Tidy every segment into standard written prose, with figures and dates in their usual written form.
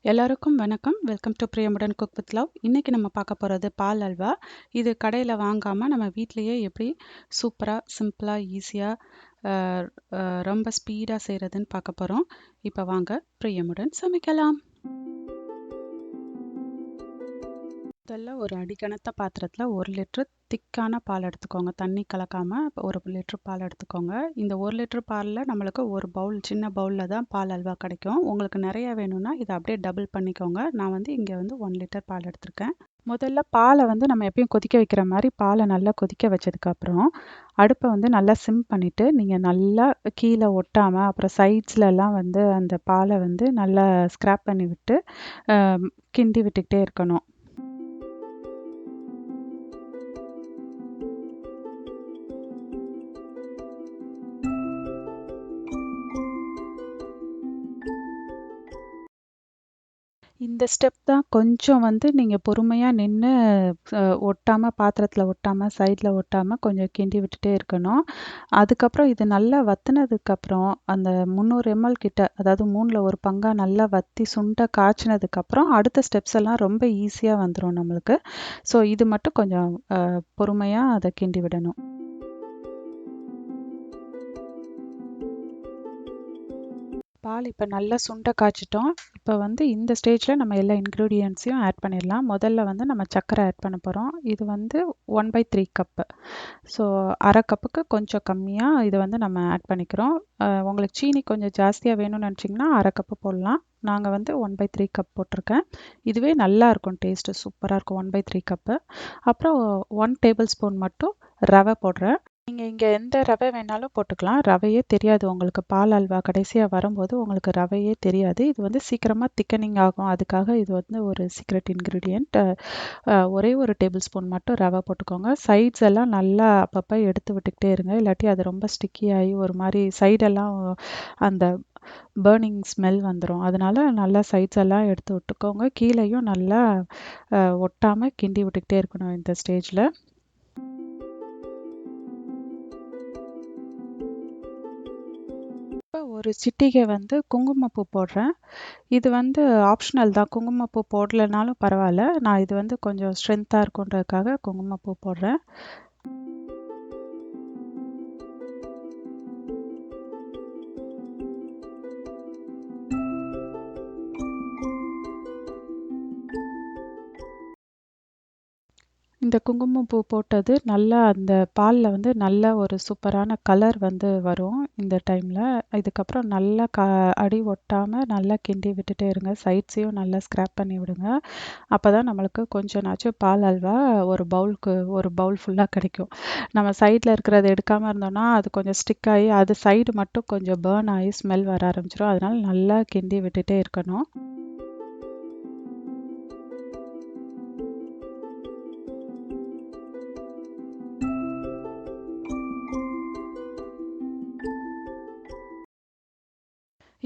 எல்லாருக்கும் வணக்கம். Welcome to Priyamudan cook with love. இன்னைக்கு நம்ம பார்க்க போகிறது பால் அல்வா. இது கடையில் வாங்காமல் நம்ம வீட்டிலையே எப்படி சூப்பராக, சிம்பிளாக, ஈஸியாக ரொம்ப ஸ்பீடாக செய்கிறதுன்னு பார்க்க போகிறோம். இப்போ வாங்க பிரியமுடன் சமைக்கலாம். முதல்ல ஒரு அடிக்கனத்த பாத்திரத்தில் 1 லிட்டர் திக்கான பால் எடுத்துக்கோங்க. தண்ணி கலக்காமல் 1 லிட்டர் பால் எடுத்துக்கோங்க. இந்த 1 லிட்டர் பாலில் நம்மளுக்கு ஒரு பவுல், சின்ன பவுலில் தான் பால் அல்வா கிடைக்கும். உங்களுக்கு நிறையா வேணும்னா இதை அப்படியே டபுள் பண்ணிக்கோங்க. நான் இங்கே 1 லிட்டர் பால் எடுத்திருக்கேன். முதல்ல பாலை நம்ம எப்பயும் கொதிக்க வைக்கிற மாதிரி பாலை நல்லா கொதிக்க வச்சதுக்கப்புறம் அடுப்பை நல்லா சிம் பண்ணிவிட்டு நீங்கள் நல்லா கீழே ஒட்டாமல், அப்புறம் சைட்ஸ்லலாம் அந்த பாலை நல்லா ஸ்க்ராப் பண்ணி விட்டு கிண்டி விட்டுக்கிட்டே இருக்கணும். இந்த ஸ்டெப் தான் கொஞ்சம் நீங்கள் பொறுமையாக நின்று ஒட்டாமல், பாத்திரத்தில் ஒட்டாமல், சைடில் ஒட்டாமல் கொஞ்சம் கிண்டி விட்டுட்டே இருக்கணும். அதுக்கப்புறம் இது நல்லா வற்றினதுக்கப்புறம் அந்த 300 ml கிட்ட, அதாவது 3ல் 1 பங்காக நல்லா வற்றி சுண்ட காய்ச்சினதுக்கப்புறம் அடுத்த ஸ்டெப்ஸ் எல்லாம் ரொம்ப ஈஸியாக வந்துடும் நம்மளுக்கு. ஸோ இது மட்டும் கொஞ்சம் பொறுமையாக அதை கிண்டி விடணும். பால் இப்போ நல்லா சுண்ட காய்ச்சிட்டோம். இப்போ இந்த ஸ்டேஜில் நம்ம எல்லா இன்க்ரீடியன்ட்ஸையும் ஆட் பண்ணிடலாம். முதல்ல நம்ம சர்க்கரை ஆட் பண்ண போகிறோம். இது 1/3 கப்பு. ஸோ அரை கப்புக்கு கொஞ்சம் கம்மியாக இது நம்ம ஆட் பண்ணிக்கிறோம். உங்களுக்கு சீனி கொஞ்சம் ஜாஸ்தியாக வேணும்னு நினச்சிங்கன்னா அரை கப்பு போடலாம். நாங்கள் 1/3 கப் போட்டிருக்கேன். இதுவே நல்லா இருக்கும், டேஸ்ட்டு சூப்பராக இருக்கும். 1/3 கப்பு. அப்புறம் 1 டேபிள் ஸ்பூன் மட்டும் ரவை போடுறேன். நீங்கள் இங்கே எந்த ரவை வேணாலும் போட்டுக்கலாம். ரவையே தெரியாது உங்களுக்கு. பால் அல்வா கடைசியாக வரும்போது உங்களுக்கு ரவையே தெரியாது. இது சீக்கிரமாக திக்கனிங் ஆகும். அதுக்காக இது ஒரு சீக்ரெட் இன்க்ரீடியண்ட். ஒரே 1 டேபிள் ஸ்பூன் மட்டும் ரவை போட்டுக்கோங்க. சைட்ஸ் எல்லாம் நல்லா அப்பப்போ எடுத்து விட்டுக்கிட்டே இருங்க. இல்லாட்டி அது ரொம்ப ஸ்டிக்கி ஆகி ஒரு மாதிரி சைடெல்லாம் அந்த பர்னிங் ஸ்மெல் வந்துடும். அதனால நல்லா சைட்ஸ் எல்லாம் எடுத்து விட்டுக்கோங்க. கீழேயும் நல்லா ஒட்டாமல் கிண்டி விட்டுக்கிட்டே இருக்கணும் இந்த ஸ்டேஜில். ஒரு சிட்டிகை குங்குமப்பூ போடுறேன். இது ஆப்ஷனல் தான். குங்குமப்பூ போடலைனாலும் பரவாயில்ல. நான் இது கொஞ்சம் ஸ்ட்ரென்த்தாக இருக்குன்றதுக்காக குங்குமப்பூ போடுறேன். இந்த குங்குமப்பூ போட்டது நல்லா அந்த பாலில் நல்ல ஒரு சூப்பரான கலர் வரும் இந்த டைமில். இதுக்கப்புறம் நல்லா அடி ஒட்டாமல் நல்லா கிண்டி விட்டுட்டே இருங்க. சைட்ஸையும் நல்லா ஸ்க்ராப் பண்ணி விடுங்க. அப்போ தான் நம்மளுக்கு கொஞ்சம்னாச்சும் பால் அல்வா ஒரு பவுல் ஃபுல்லாக கிடைக்கும். நம்ம சைடில் இருக்கிறத எடுக்காமல் இருந்தோம்னா அது கொஞ்சம் ஸ்டிக் ஆகி அது சைடு மட்டும் கொஞ்சம் பேர்ன் ஆகி ஸ்மெல் வர ஆரம்பிச்சிடும். அதனால நல்லா கிண்டி விட்டுட்டே இருக்கணும்.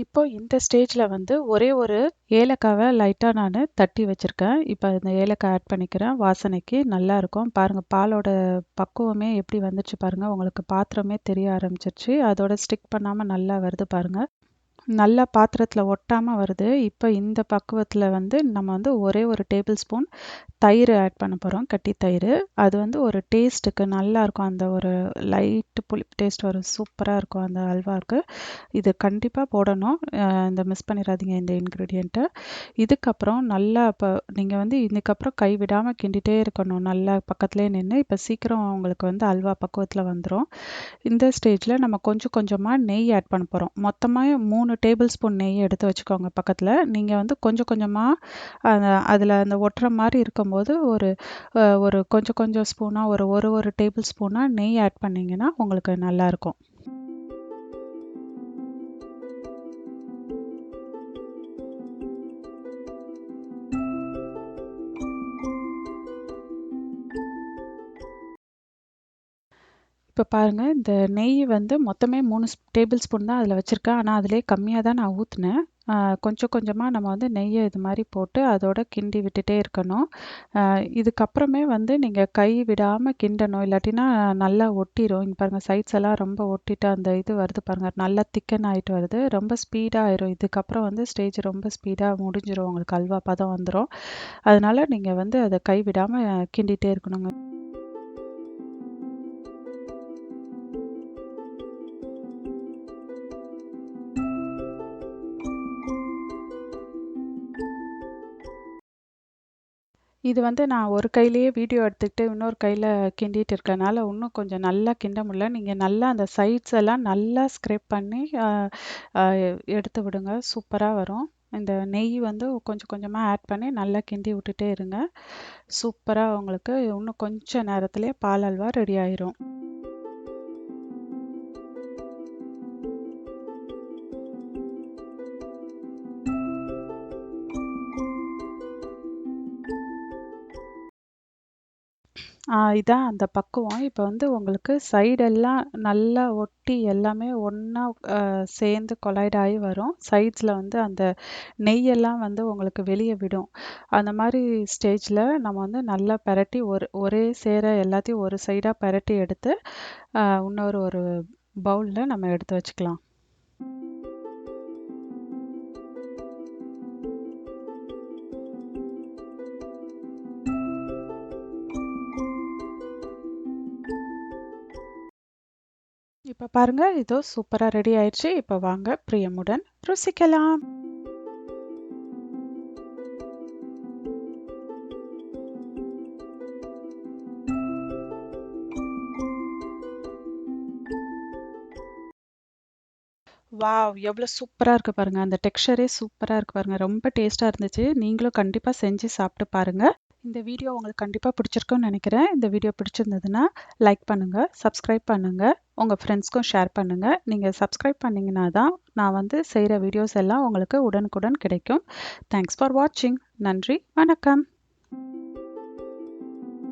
இப்போ இந்த ஸ்டேஜில் ஒரே ஒரு ஏலக்காவை லைட்டாக நான் தட்டி வச்சுருக்கேன். இப்போ இந்த ஏலக்காய் ஆட் பண்ணிக்கிறேன். வாசனைக்கு நல்லாயிருக்கும். பாருங்கள், பாலோட பக்குவமே எப்படி வந்துச்சு பாருங்கள். உங்களுக்கு பாத்திரமே தெரிய ஆரம்பிச்சிருச்சு. அதோட ஸ்டிக் பண்ணாமல் நல்லா வருது பாருங்கள். நல்லா பாத்திரத்தில் ஒட்டாமல் வருது. இப்போ இந்த பக்குவத்தில் நம்ம ஒரே ஒரு டேபிள் ஸ்பூன் தயிர் ஆட் பண்ண போகிறோம். கட்டி தயிர். அது ஒரு டேஸ்ட்டுக்கு நல்லாயிருக்கும். அந்த ஒரு லைட்டு புளிப்பு டேஸ்ட் வரும். சூப்பராக இருக்கும் அந்த அல்வாவுக்கு. இது கண்டிப்பாக போடணும். இந்த மிஸ் பண்ணிடாதீங்க இந்த இன்க்ரீடியண்ட்டை. இதுக்கப்புறம் நல்லா இப்போ நீங்கள் இதுக்கப்புறம் கை விடாமல் கிண்டிகிட்டே இருக்கணும். நல்லா பக்கத்துலேயே நின்று. இப்போ சீக்கிரம் உங்களுக்கு அல்வா பக்குவத்தில் வந்துடும். இந்த ஸ்டேஜில் நம்ம கொஞ்சம் கொஞ்சமாக நெய் ஆட் பண்ண போகிறோம். மொத்தமாக 3 டேபிள் ஸ்பூன் நெய் எடுத்து வச்சுக்கோங்க பக்கத்தில். நீங்கள் கொஞ்சம் கொஞ்சமாக அதில் அந்த ஒட்டுற மாதிரி இருக்கும்போது ஒரு கொஞ்சம் கொஞ்சம் ஸ்பூனாக ஒரு டேபிள் ஸ்பூனாக நெய் ஆட் பண்ணிங்கன்னா உங்களுக்கு நல்லாயிருக்கும். இப்போ பாருங்கள், இந்த நெய் மொத்தமே 3 டேபிள் ஸ்பூன் தான் அதில் வச்சுருக்கேன். ஆனால் அதிலே கம்மியாக தான் நான் ஊற்றினேன். கொஞ்சம் கொஞ்சமாக நம்ம வந்து நெய்யை இது மாதிரி போட்டு அதோட கிண்டி விட்டுட்டே இருக்கணும். இதுக்கப்புறமே வந்து நீங்கள் கை விடாமல் கிண்டணும், இல்லாட்டினா நல்லா ஒட்டிடும். இங்கே பாருங்கள், சைட்ஸ் எல்லாம் ரொம்ப ஒட்டிட்டு அந்த இது வருது பாருங்கள், நல்லா திக்கன் ஆகிட்டு வருது. ரொம்ப ஸ்பீடாக ஆயிரும். இதுக்கப்புறம் வந்து ஸ்டேஜ் ரொம்ப ஸ்பீடாக முடிஞ்சிடும், உங்களுக்கு அல்வா பதம் வந்துடும். அதனால நீங்கள் வந்து அதை கை விடாமல் கிண்டிகிட்டே இருக்கணுங்க. இது வந்து நான் ஒரு கையிலேயே வீடியோ எடுத்துக்கிட்டு இன்னொரு கையில் கிண்டிட்டு இருக்கனால இன்னும் கொஞ்சம் நல்லா கிண்ட முடியல. நீங்கள் நல்லா அந்த சைட்ஸ் எல்லாம் நல்லா ஸ்க்ரேப் பண்ணி எடுத்து விடுங்க, சூப்பராக வரும். இந்த நெய் வந்து கொஞ்சம் கொஞ்சமாக ஆட் பண்ணி நல்லா கிண்டி விட்டுட்டே இருங்க. சூப்பராக உங்களுக்கு இன்னும் கொஞ்சம் நேரத்திலே பால் அல்வா ரெடி ஆயிரும். இதான் அந்த பக்குவம். இப்போ வந்து உங்களுக்கு சைடெல்லாம் நல்லா ஒட்டி எல்லாமே ஒன்றா சேர்ந்து கொலைட் ஆகி வரும். சைட்ஸில் வந்து அந்த நெய்யெல்லாம் வந்து உங்களுக்கு வெளியே விடும். அந்த மாதிரி ஸ்டேஜில் நம்ம வந்து நல்லா பெரட்டி ஒரே சேர எல்லாத்தையும் ஒரு சைடாக பெரட்டி எடுத்து இன்னொரு ஒரு பவுலில் நம்ம எடுத்து வச்சுக்கலாம். இப்போ பாருங்க, இதோ சூப்பராக ரெடி ஆயிடுச்சு. இப்போ வாங்க பிரியமுடன் ருசிக்கலாம். வாவ்! எவ்வளோ சூப்பராக இருக்குது பாருங்கள். அந்த டெக்ஸ்சரே சூப்பராக இருக்குது பாருங்கள். ரொம்ப டேஸ்ட்டாக இருந்துச்சு. நீங்களும் கண்டிப்பாக செஞ்சு சாப்பிட்டு பாருங்கள். இந்த வீடியோ உங்களுக்கு கண்டிப்பாக பிடிச்சிருக்குன்னு நினைக்கிறேன். இந்த வீடியோ பிடிச்சிருந்ததுன்னா லைக் பண்ணுங்கள், சப்ஸ்கிரைப் பண்ணுங்கள், உங்கள் ஃப்ரெண்ட்ஸ்க்கும் ஷேர் பண்ணுங்கள். நீங்கள் சப்ஸ்கிரைப் பண்ணிங்கன்னா தான் நான் வந்து செய்கிற வீடியோஸ் எல்லாம் உங்களுக்கு உடனுக்குடன் கிடைக்கும். தேங்க்ஸ் ஃபார் வாட்சிங். நன்றி, வணக்கம்.